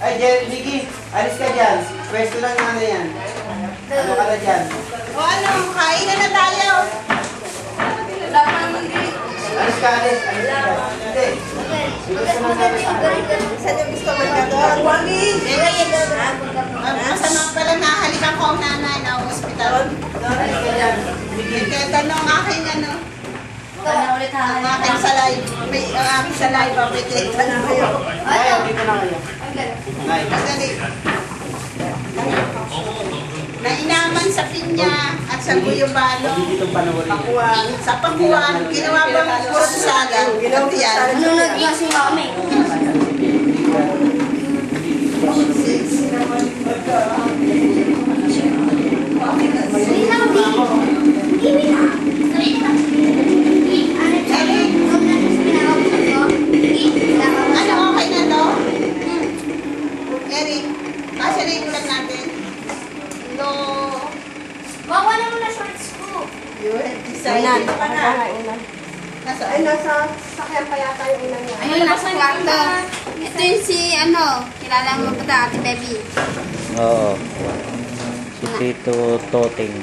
Ay, Vicky, alis ka dyan. Pwesto lang yung ano yan. Ano ka na dyan? O ano, kain na tayo. Alis ka, alis. Alis ka dyan. Hindi. Gusto na sabi sa akin. Saan yung gusto mo na doon? Masama pala nahalikan ko ang nanay na hospital. Alis ka dyan. Vicky. Kaya tanong aking ano. Ang aking sa live. Ang aking sa live. May tanong kayo. Ay, dito na kayo. Nay. Madali. Nainaman sa pinya at sa guyubano. Dito panoorin. Sa pakuan, ginawa bang puro saga? At yan. Ano naglasing kami? Ano, okay na to? Eric, kasi na yung ulan natin. No. Wala mo na shorts ko. You have decided pa na. Nasa, ay, nasa sakyan pa yata yung ulan niya. Ayun, nasa kwarto. Ito yung si, kilala mo ba ito, Ate Baby? Oo. Si Tito Toting.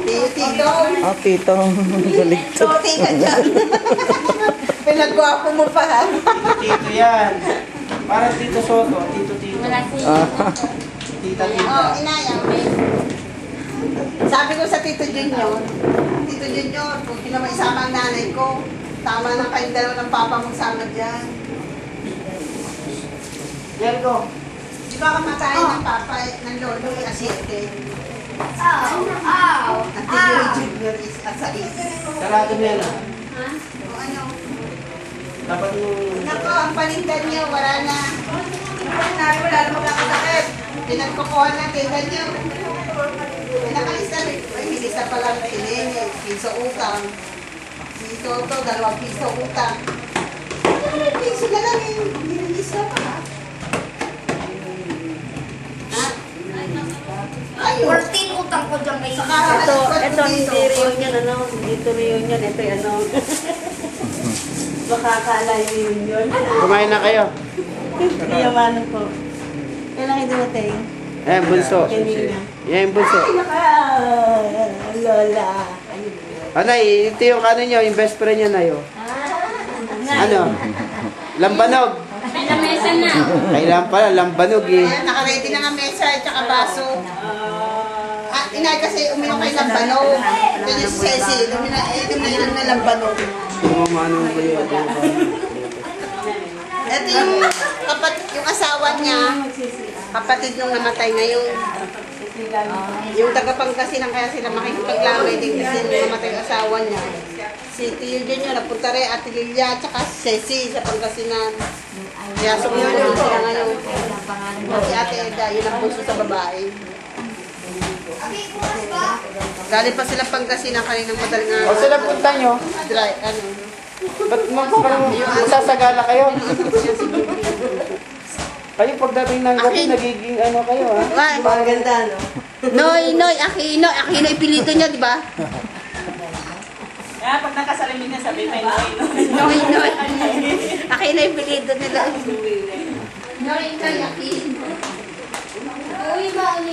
Tito. Ah, Tito. Galit to. Sorry ka dyan. Pinagwapo mo pa ha. Tito yan. Parang Tito Soto. Tito. Wala si... Tita. Oh, inayang. Sabi ko sa Tito Junior, kung sino may isama ang nanay ko, tama na kayong dalawa ng papa mong sama dyan. Jericho. Di ba kamatay ng papa, ng lolo, asiyete? At Tito Junior is asais. Sarado mo yan ah. O ano? Dapat yung... Nako, ang palindan niyo, wala na. Wala na magkakasakit. Pinagkukuha na tindan niyo. Nakalista rin. Ay, hilista pa lang si Nene. Piso utang. Si Toto, 2 piso utang. Ay, piso na lang eh. Nililista pa ha. Ha? Ayun. 14 utang ko dyan kay Ito hindi reunion, dito reunion, ito yung ano. Makakala yung reunion. Kumain na kayo. Iyawanan po. Kailan kayo dumating? Eh, bunso. Kanina. Yan yung bunso. Lola. Anay, ito yung ano nyo, yung best friend nyo na yun. Ano? Lambanog. May lamesa na. Kailangan pala, lambanog eh. Ayan, nakaready na nga mesa at saka baso. Ah, inay kasi uminom kayo ng banog. Ito yung si Cecil, uminom na lambanog. Kumamanong ko yun. Ito yung asawa niya, kapatid nung namatay ngayon. Yung taga-Pangasinan kaya sila makikipaglamay din kasi nung namatay yung asawa niya. Si Tio Junior, napunta rin Ate Lilia, tsaka si Ceci sa Pangasinan. Kaya sumunod sila ngayon. Si Ate Eda, yun ang bunso sa babae. Galing pa sila Pangasinan kaninang madaling O araw. sila punta nyo? Dry, ano. Ba't magsasagala kayo? Kayo pagdating ng gabi, nagiging ano kayo ha? Why? Maganda, no? Noy, Aquino, ipilito niya, di ba? Kaya pag nakasalamin niya, sabi may Noy. Aquino, ipilito nila. Noy, Aquino. Uy, ba